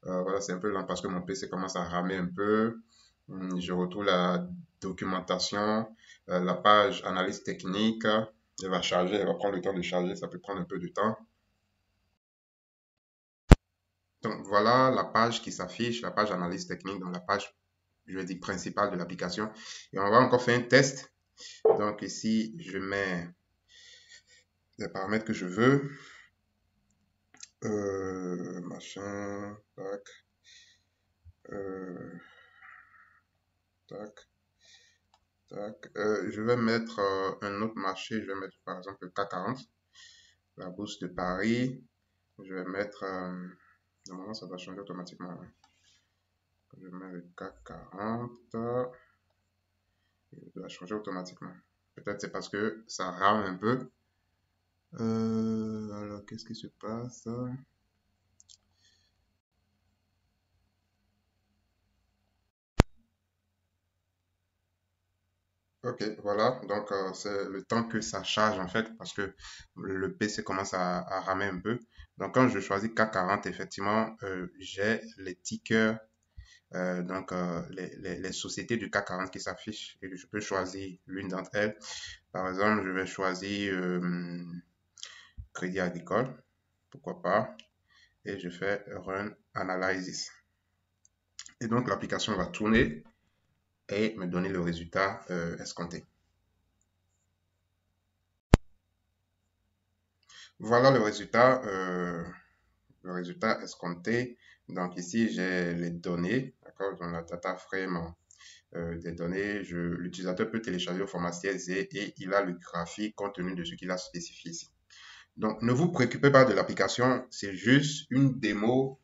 voilà, c'est un peu lent parce que mon PC commence à ramer un peu. Je retrouve la documentation, la page analyse technique, elle va charger, elle va prendre le temps de charger, ça peut prendre un peu de temps. Donc voilà la page qui s'affiche, la page analyse technique, donc la page, je vais dire, principale de l'application. Et on va encore faire un test. Donc ici, je mets les paramètres que je veux. Machin, tac, tac, tac. Je vais mettre un autre marché, je vais mettre par exemple le CAC 40, la bourse de Paris. Je vais mettre, normalement ça va changer automatiquement, hein. Je mets le CAC 40, il va changer automatiquement. Peut-être c'est parce que ça rame un peu. Alors, qu'est-ce qui se passe? Ok, voilà, donc c'est le temps que ça charge en fait parce que le PC commence à ramer un peu. Donc quand je choisis K40, effectivement, j'ai les tickers, donc les sociétés du CAC 40 qui s'affichent et je peux choisir l'une d'entre elles. Par exemple, je vais choisir Crédit Agricole, pourquoi pas, et je fais Run Analysis. Et donc l'application va tourner et me donner le résultat escompté. Voilà le résultat escompté. Donc ici, j'ai les données, d'accord, dans la data frame des données. L'utilisateur peut télécharger au format CSV et il a le graphique compte tenu de ce qu'il a spécifié ici. Donc, ne vous préoccupez pas de l'application, c'est juste une démo,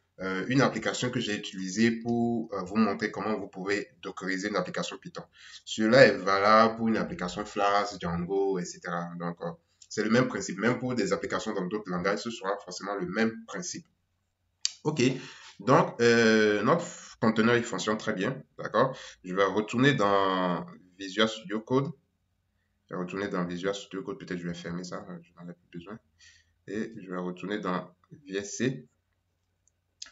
une application que j'ai utilisée pour vous montrer comment vous pouvez dockeriser une application Python. Cela est valable pour une application Flask, Django, etc. Donc, c'est le même principe. Même pour des applications dans d'autres langages, ce sera forcément le même principe. Ok, Donc, notre conteneur, il fonctionne très bien, d'accord? Je vais retourner dans Visual Studio Code. Je vais retourner dans Visual Studio Code, peut-être je vais fermer ça, je n'en ai plus besoin. Et je vais retourner dans VSC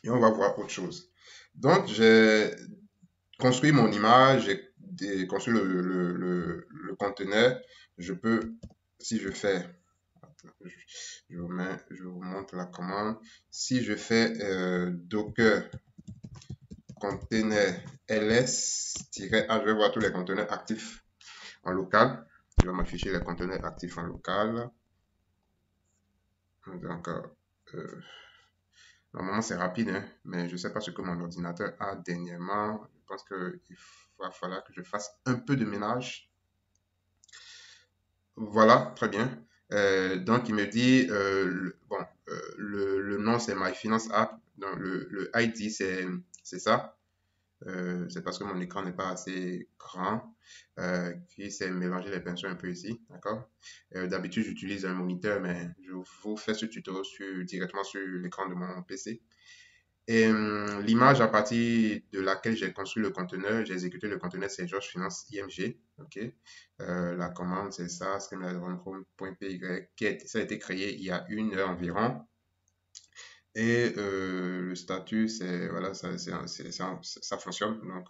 et on va voir autre chose. Donc, j'ai construit mon image, j'ai construit le conteneur. Je peux, si je fais, je vous montre la commande. Si je fais docker container ls-a, je vais voir tous les conteneurs actifs en local. Je vais m'afficher les conteneurs actifs en local. Donc, normalement, c'est rapide, hein, mais je ne sais pas ce que mon ordinateur a dernièrement. Je pense qu'il va falloir que je fasse un peu de ménage. Voilà, très bien. Donc, il me dit, le nom, c'est My Finance App. Donc, le ID, c'est ça. C'est parce que mon écran n'est pas assez grand, qui s'est mélangé les pinceaux un peu ici, d'accord? D'habitude, j'utilise un moniteur, mais je vous fais ce tuto directement sur l'écran de mon PC. Et l'image à partir de laquelle j'ai construit le conteneur, j'ai exécuté le conteneur, c'est George Finance IMG. Ok. La commande, c'est ça, streamlight.py, ça a été créé il y a 1 heure environ. Et le statut, c'est voilà, ça fonctionne. Donc,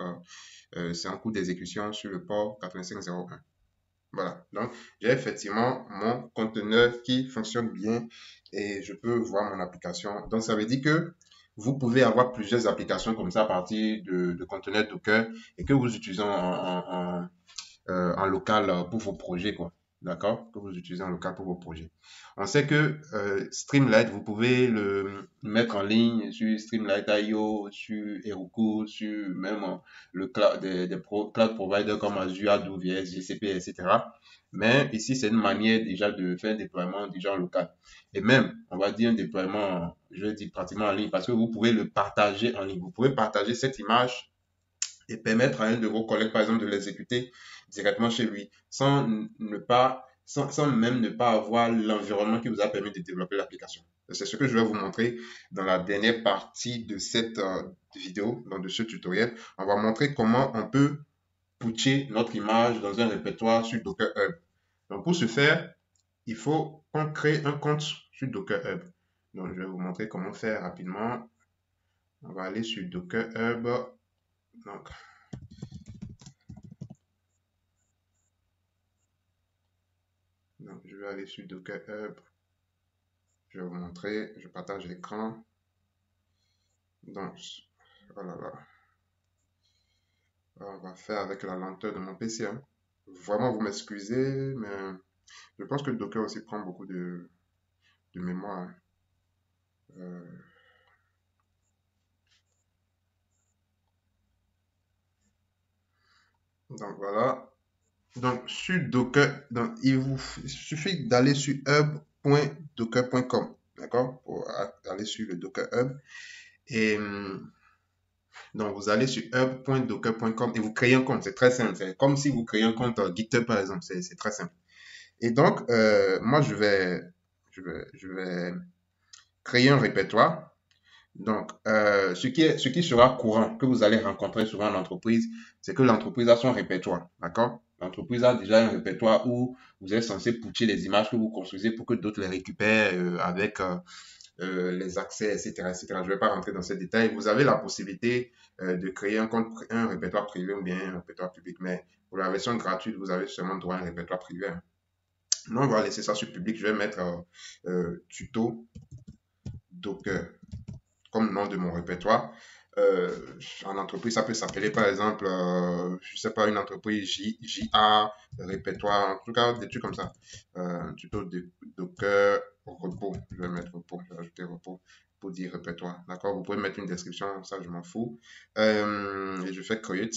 c'est en cours d'exécution sur le port 8501. Voilà. Donc, j'ai effectivement mon conteneur qui fonctionne bien et je peux voir mon application. Donc, ça veut dire que vous pouvez avoir plusieurs applications comme ça à partir de conteneurs Docker et que vous utilisez en local pour vos projets, quoi. D'accord? Que vous utilisez en local pour vos projets. On sait que Streamlight, vous pouvez le mettre en ligne sur Streamlight.io, sur Heroku, sur même le cloud, des cloud providers comme Azure, AWS, GCP, etc. Mais ici, c'est une manière déjà de faire un déploiement déjà en local. Et même, on va dire un déploiement, je vais dire pratiquement en ligne, parce que vous pouvez le partager en ligne. Vous pouvez partager cette image et permettre à un de vos collègues, par exemple, de l'exécuter directement chez lui, sans même ne pas avoir l'environnement qui vous a permis de développer l'application. C'est ce que je vais vous montrer dans la dernière partie de cette vidéo, de ce tutoriel. On va montrer comment on peut putcher notre image dans un répertoire sur Docker Hub. Donc, pour ce faire, il faut qu'on crée un compte sur Docker Hub. Donc, je vais vous montrer comment faire rapidement. On va aller sur Docker Hub. Donc, je vais aller sur Docker Hub. Je vais vous montrer. Je partage l'écran. Donc, voilà, là. On va faire avec la lenteur de mon PC. Hein. Vraiment, vous m'excusez, mais je pense que le Docker aussi prend beaucoup de mémoire. Hein. Donc, voilà. Donc, sur Docker, donc, il vous suffit d'aller sur hub.docker.com. D'accord? Pour aller sur le Docker Hub. Et donc, vous allez sur hub.docker.com et vous créez un compte. C'est très simple. C'est comme si vous créez un compte GitHub, par exemple. C'est très simple. Et donc, moi, je vais créer un répertoire. Donc, ce qui sera courant, que vous allez rencontrer souvent en entreprise, c'est que l'entreprise a son répertoire. D'accord? L'entreprise a déjà un répertoire où vous êtes censé putcher les images que vous construisez pour que d'autres les récupèrent avec les accès, etc., etc. Je ne vais pas rentrer dans ces détails. Vous avez la possibilité de créer un répertoire privé ou bien un répertoire public, mais pour la version gratuite, vous avez seulement droit à un répertoire privé. Hein. Non, on va laisser ça sur public. Je vais mettre tuto Docker comme nom de mon répertoire. En entreprise, ça peut s'appeler par exemple, je sais pas, une entreprise JA, répertoire, en tout cas, des trucs comme ça. Tuto de Docker repos. Je vais mettre repos, je vais ajouter repos pour dire répertoire. D'accord? Vous pouvez mettre une description, ça je m'en fous. Et je fais create.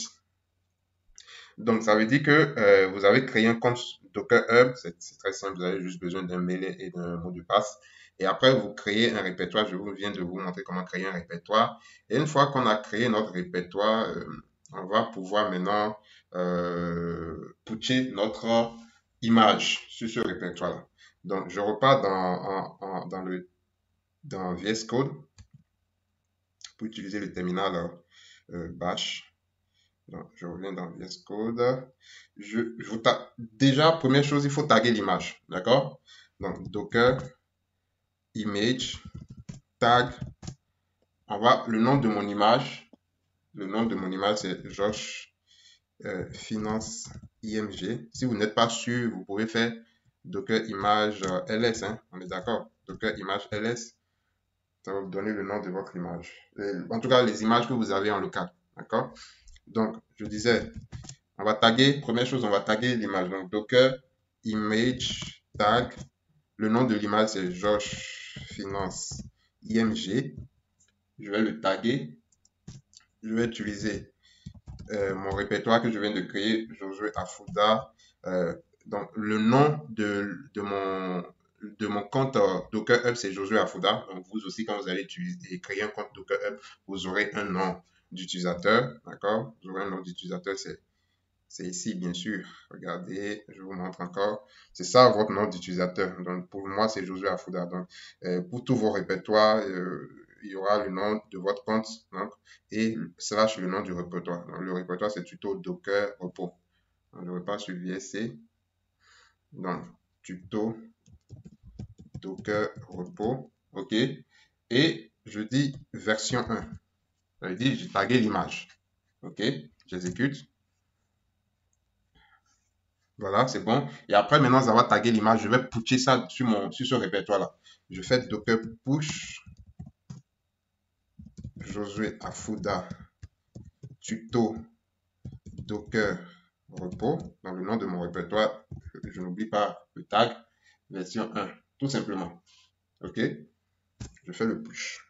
Donc, ça veut dire que vous avez créé un compte Docker Hub. C'est très simple. Vous avez juste besoin d'un mail et d'un mot de passe. Et après, vous créez un répertoire. Je viens de vous montrer comment créer un répertoire. Et une fois qu'on a créé notre répertoire, on va pouvoir maintenant putcher notre image sur ce répertoire-là. Donc, je repars dans VS Code pour utiliser le terminal Bash. Donc, je reviens dans VS Code. Déjà, première chose, il faut taguer l'image. D'accord? Donc, Docker, image, tag. Le nom de mon image. Le nom de mon image, c'est Josh Finance IMG. Si vous n'êtes pas sûr, vous pouvez faire Docker image ls. Hein? On est d'accord? Docker image ls. Ça va vous donner le nom de votre image. En tout cas, les images que vous avez en local. D'accord? Donc, je disais, on va taguer, première chose, on va taguer l'image. Donc, Docker image tag. Le nom de l'image, c'est Josh Finance IMG. Je vais le taguer. Je vais utiliser mon répertoire que je viens de créer, Josué Afouda. Donc, le nom de mon compte Docker Hub, c'est Josué Afouda. Donc, vous aussi, quand vous allez créer un compte Docker Hub, vous aurez un nom d'utilisateur. D'accord? Vous aurez un nom d'utilisateur, c'est ici, bien sûr. Regardez, je vous montre encore. C'est ça votre nom d'utilisateur. Donc, pour moi, c'est Josué Afouda. Donc, pour tous vos répertoires, il y aura le nom de votre compte, donc, et slash le nom du répertoire. Donc, le répertoire, c'est tuto Docker Repo. Donc, le repas sur VSC. Donc, tuto Docker Repo. OK. Et je dis version 1. Ça veut dire, j'ai tagué l'image. OK. J'exécute. Voilà, c'est bon. Et après, maintenant, ça va taguer l'image. Je vais pusher ça sur ce répertoire-là. Je fais Docker push Josué Afouda tuto Docker Repo. Dans le nom de mon répertoire, je n'oublie pas le tag version 1. Tout simplement. OK? Je fais le push.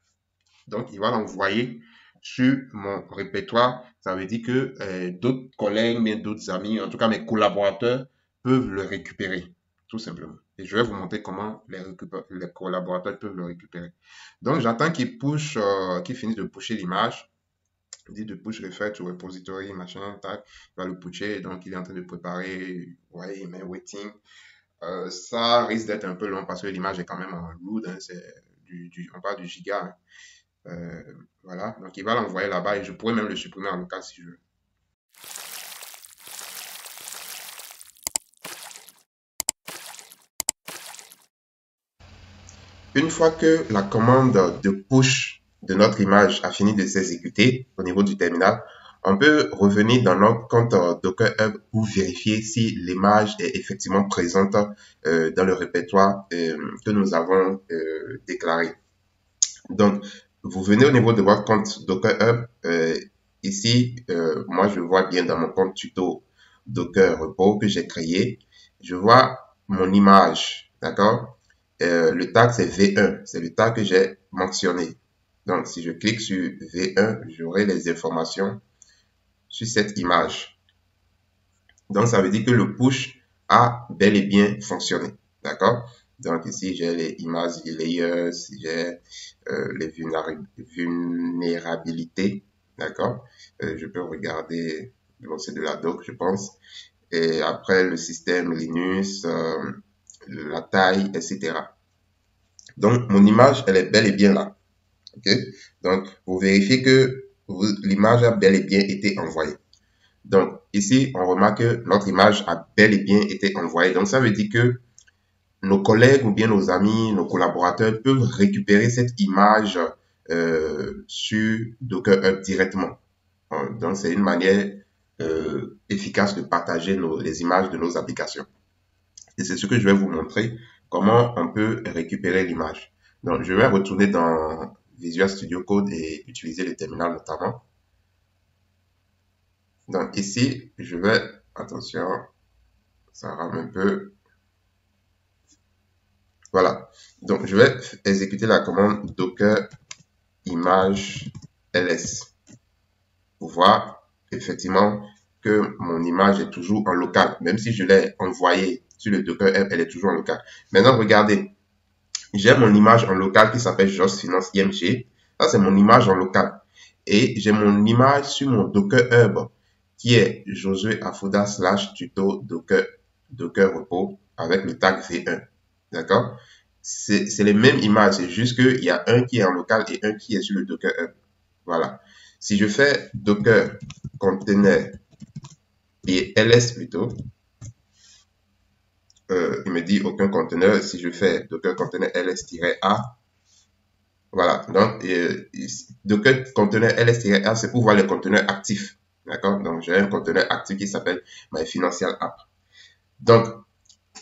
Donc, il va l'envoyer sur mon répertoire. Ça veut dire que d'autres collègues, mais d'autres amis, en tout cas mes collaborateurs, peuvent le récupérer. Tout simplement. Et je vais vous montrer comment les collaborateurs peuvent le récupérer. Donc, j'attends qu'il push, qu'il finisse de pusher l'image. Il dit de push refer to repository, machin, tac. Il va le pusher. Donc, il est en train de préparer. Ouais, il met waiting. Ça risque d'être un peu long parce que l'image est quand même en load. Hein, on parle du giga. Hein. Voilà, donc il va l'envoyer là-bas et je pourrais même le supprimer en local si je veux. Une fois que la commande de push de notre image a fini de s'exécuter au niveau du terminal, on peut revenir dans notre compte Docker Hub pour vérifier si l'image est effectivement présente dans le répertoire que nous avons déclaré. Donc, vous venez au niveau de votre compte Docker Hub. Ici, moi, je vois bien dans mon compte tuto Docker Repo que j'ai créé. Je vois mon image, d'accord? Le tag, c'est V1. C'est le tag que j'ai mentionné. Donc, si je clique sur V1, j'aurai les informations sur cette image. Donc, ça veut dire que le push a bel et bien fonctionné, d'accord? Donc ici, j'ai les images layers, j'ai les vulnérabilités, d'accord? Je peux regarder, bon, c'est de la doc, je pense. Et après, le système Linux, la taille, etc. Donc, mon image, elle est bel et bien là. OK? Donc, vous vérifiez que l'image a bel et bien été envoyée. Donc, ici, on remarque que notre image a bel et bien été envoyée. Donc, ça veut dire que nos collègues ou bien nos amis, nos collaborateurs peuvent récupérer cette image sur Docker Hub directement. Donc, c'est une manière efficace de partager les images de nos applications. Et c'est ce que je vais vous montrer, comment on peut récupérer l'image. Donc, je vais retourner dans Visual Studio Code et utiliser le terminal notamment. Donc, ici, je vais, attention, ça rame un peu. Voilà. Donc, je vais exécuter la commande docker image ls pour voir effectivement que mon image est toujours en local. Même si je l'ai envoyée sur le Docker Hub, elle est toujours en local. Maintenant, regardez. J'ai mon image en local qui s'appelle Josh Finance IMG. Ça, c'est mon image en local. Et j'ai mon image sur mon Docker Hub qui est Josué Afouda / tuto Docker Repo avec le tag V1. D'accord? C'est les mêmes images. C'est juste qu'il y a un qui est en local et un qui est sur le Docker Hub. Voilà. Si je fais docker container et ls plutôt, il me dit aucun conteneur. Si je fais docker container ls-a, voilà. Donc, docker container ls-a, c'est pour voir les conteneurs actifs. D'accord? Donc, j'ai un conteneur actif qui s'appelle my financial app. Donc,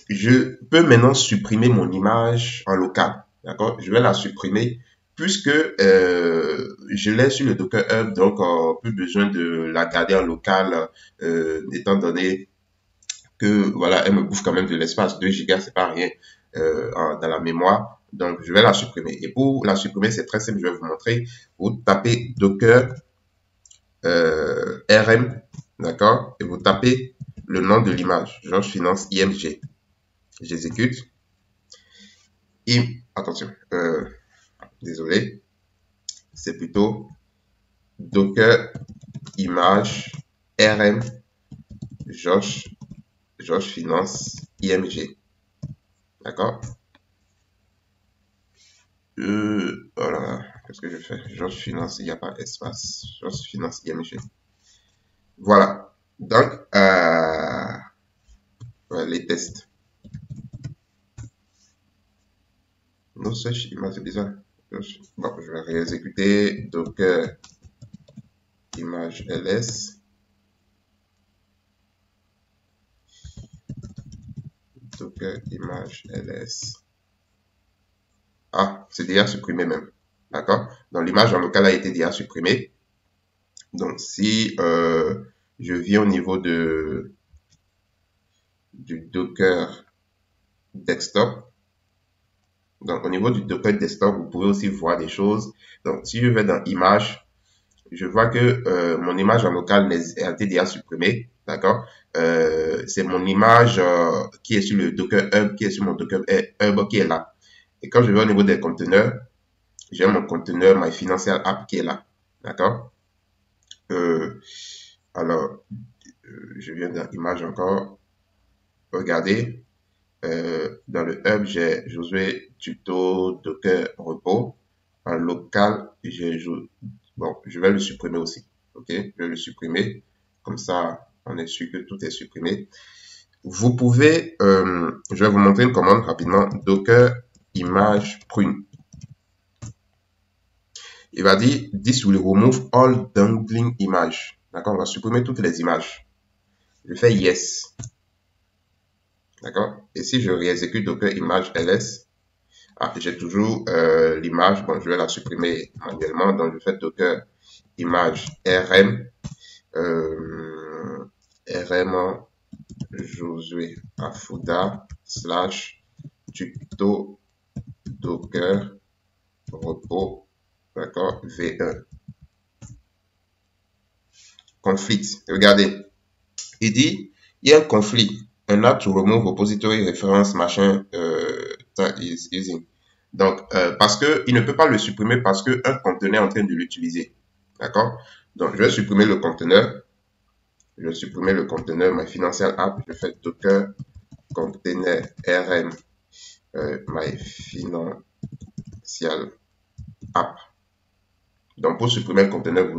je peux maintenant supprimer mon image en local. D'accord? Je vais la supprimer puisque je l'ai sur le Docker Hub, donc plus besoin de la garder en local, étant donné que voilà, elle me bouffe quand même de l'espace. 2 gigas, c'est pas rien dans la mémoire. Donc, je vais la supprimer. Et pour la supprimer, c'est très simple. Je vais vous montrer. Vous tapez Docker RM, d'accord? Et vous tapez le nom de l'image, Georges Finance IMG. J'exécute. Attention, désolé, c'est plutôt Docker image RM Georges Finance IMG. D'accord? Voilà, qu'est-ce que je fais? Georges Finance, il n'y a pas espace. Georges Finance IMG. Voilà. Donc, les tests. No search image, c'est bizarre. Bon, je vais réexécuter Docker image ls. Docker image ls. Ah, c'est déjà supprimé même. D'accord? Donc, l'image en local a été déjà supprimée. Donc, si je viens au niveau du Docker desktop, donc au niveau du Docker desktop, vous pouvez aussi voir des choses. Donc, si je vais dans image, je vois que mon image en local a été déjà supprimée. D'accord? C'est mon image qui est sur le Docker Hub, qui est sur mon Docker Hub qui est là. Et quand je vais au niveau des conteneurs, j'ai mon conteneur My Financial App qui est là. D'accord? Alors, je viens dans image encore. Regardez, dans le hub, j'ai Josué Tuto Docker Repos. En local, bon, je vais le supprimer aussi. Ok, je vais le supprimer. Comme ça, on est sûr que tout est supprimé. Vous pouvez, je vais vous montrer une commande rapidement. Docker image prune. Il va dire, this will remove all dangling images. D'accord, on va supprimer toutes les images. Je fais yes. D'accord. Et si je réexécute Docker image ls, j'ai toujours l'image. Bon, je vais la supprimer manuellement. Donc, je fais Docker image rm rm Josué Afuda / tuto Docker repos, d'accord, v1 conflict. Regardez, il dit il y a un conflit. Un app to remove repository reference machin that is using. Donc, parce que il ne peut pas le supprimer parce que un conteneur est en train de l'utiliser. D'accord? Donc, je vais supprimer le conteneur. Je vais supprimer le conteneur My Financial App. Je fais Docker container rm My Financial App. Donc, pour supprimer le conteneur,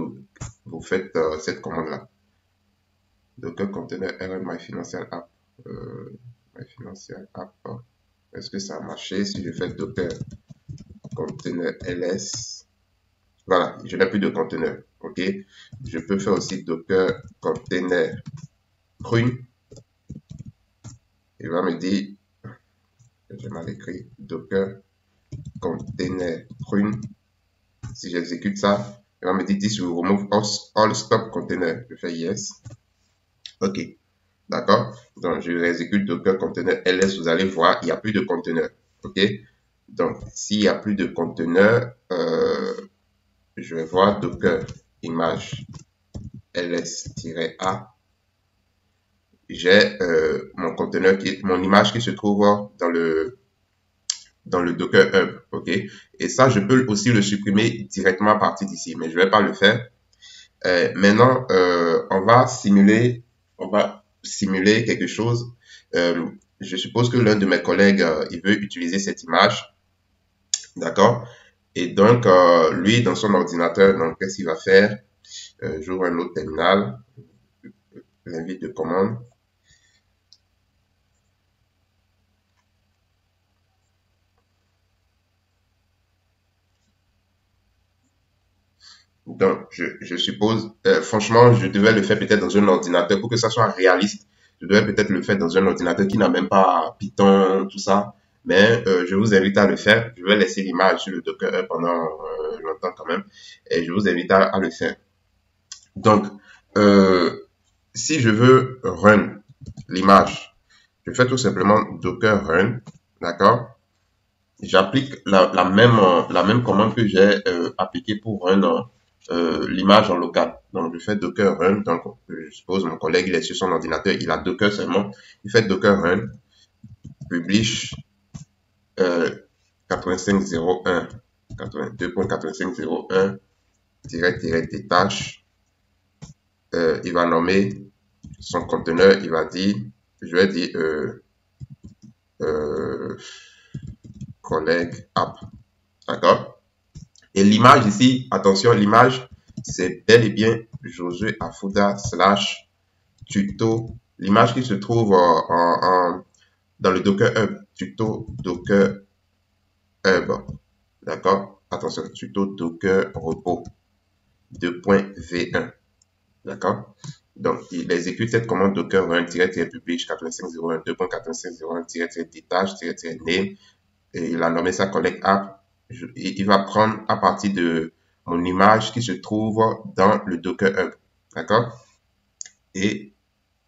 vous faites cette commande-là. Docker container rm My Financial App. My Financial App. Est-ce que ça a marché? Si je fais Docker container ls, voilà, je n'ai plus de conteneur. Ok, je peux faire aussi Docker container prune. Il va me dire, j'ai mal écrit, Docker container prune. Si j'exécute ça, il va me dire this will remove all stop container. Je fais yes. Ok. D'accord? Donc, je réexécute Docker container ls. Vous allez voir, il n'y a plus de conteneur. Ok? Donc, s'il n'y a plus de conteneur, je vais voir Docker image ls-a. J'ai mon conteneur mon image qui se trouve dans le Docker Hub. Ok? Et ça, je peux aussi le supprimer directement à partir d'ici, mais je vais pas le faire. Maintenant, on va simuler quelque chose. Je suppose que l'un de mes collègues, il veut utiliser cette image. D'accord? Et donc, lui, dans son ordinateur, donc, qu'est-ce qu'il va faire? J'ouvre un autre terminal, l'invite de commande. Donc, je suppose, franchement, je devais le faire peut-être dans un ordinateur pour que ça soit réaliste. Je devais peut-être le faire dans un ordinateur qui n'a même pas Python, tout ça. Mais je vous invite à le faire. Je vais laisser l'image sur le Docker pendant longtemps quand même. Et je vous invite à le faire. Donc, euh, si je veux run l'image, je fais tout simplement Docker run, d'accord? J'applique la même commande que j'ai appliquée pour run l'image en local. Donc, je fais Docker run. Donc, je suppose mon collègue, il est sur son ordinateur, il a Docker seulement. Il fait Docker run, publish 8501, 82.8501, détache. Il va nommer son conteneur, il va dire, je vais dire euh, collègue app. D'accord? Et l'image ici, attention, l'image, c'est bel et bien Josué Afouda slash tuto. L'image qui se trouve dans le Docker Hub, tuto Docker Hub. D'accord? Attention, tuto Docker repos 2.v1. D'accord? Donc, il exécute cette commande docker run-publish 8501 2.8501-détache-name et il a nommé sa collègue app. Il va prendre à partir de mon image qui se trouve dans le Docker Hub. D'accord? Et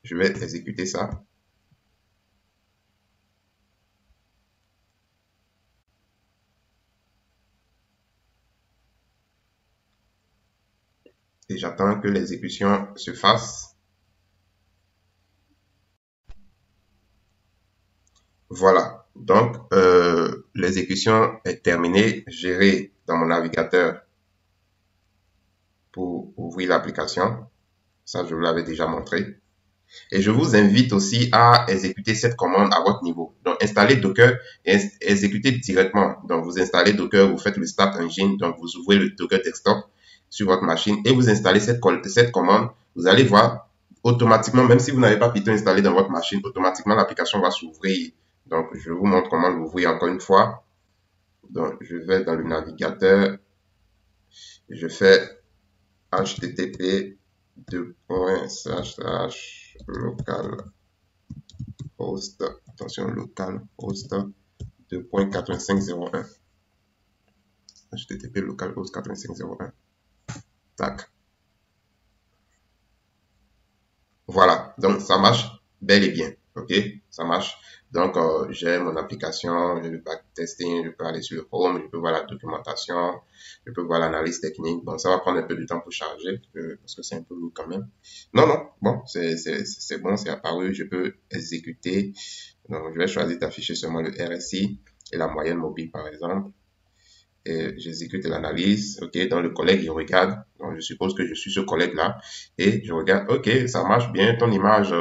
je vais exécuter ça. Et j'attends que l'exécution se fasse. Voilà. Donc, l'exécution est terminée. J'irai dans mon navigateur pour ouvrir l'application. Ça, je vous l'avais déjà montré. Et je vous invite aussi à exécuter cette commande à votre niveau. Donc, installez Docker et exécutez directement. Donc, vous installez Docker, vous faites le Start Engine, donc vous ouvrez le Docker Desktop sur votre machine et vous installez cette commande. Vous allez voir automatiquement, même si vous n'avez pas Python installé dans votre machine, automatiquement l'application va s'ouvrir. Donc, je vous montre comment l'ouvrir encore une fois. Donc, je vais dans le navigateur, je fais http localhost, attention, localhost 2.8501. http localhost 8501. Tac. Voilà, donc ça marche bel et bien. Ok, ça marche. Donc, j'ai mon application, j'ai le backtesting, je peux aller sur le home, je peux voir la documentation, je peux voir l'analyse technique. Bon, ça va prendre un peu de temps pour charger, parce que c'est un peu lourd quand même. Non, non, bon, c'est bon, c'est apparu, je peux exécuter. Donc, je vais choisir d'afficher seulement le RSI et la moyenne mobile, par exemple. Et j'exécute l'analyse, ok, dans le collègue, il regarde, donc je suppose que je suis ce collègue-là, et je regarde, ok, ça marche bien, ton image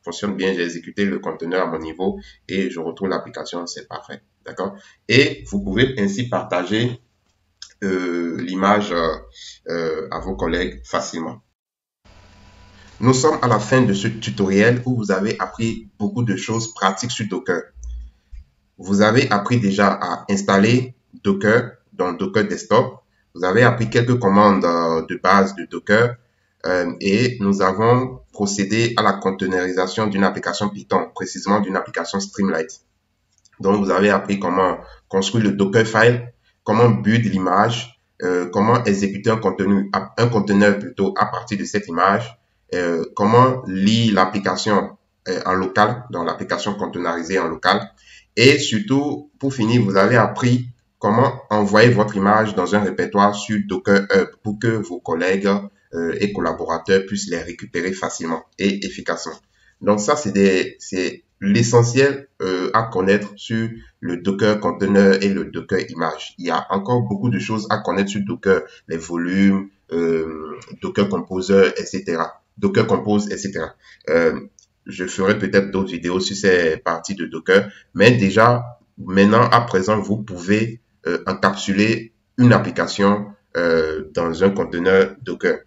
fonctionne bien, j'ai exécuté le conteneur à mon niveau, et je retrouve l'application, c'est parfait, d'accord? Et vous pouvez ainsi partager l'image à vos collègues facilement. Nous sommes à la fin de ce tutoriel où vous avez appris beaucoup de choses pratiques sur Docker. Vous avez appris déjà à installer Docker dans Docker Desktop. Vous avez appris quelques commandes de base de Docker et nous avons procédé à la containerisation d'une application Python, précisément d'une application Streamlit. Donc, vous avez appris comment construire le Dockerfile, comment build l'image, comment exécuter un conteneur plutôt à partir de cette image, comment lire l'application en local, dans l'application containerisée en local. Et surtout, pour finir, vous avez appris comment envoyer votre image dans un répertoire sur Docker Hub pour que vos collègues et collaborateurs puissent les récupérer facilement et efficacement. Donc ça, c'est l'essentiel à connaître sur le Docker Container et le Docker Image. Il y a encore beaucoup de choses à connaître sur Docker, les volumes, Docker Composer, etc. Docker Compose, etc. Je ferai peut-être d'autres vidéos sur ces parties de Docker, mais déjà, maintenant, à présent, vous pouvez encapsuler une application dans un conteneur Docker.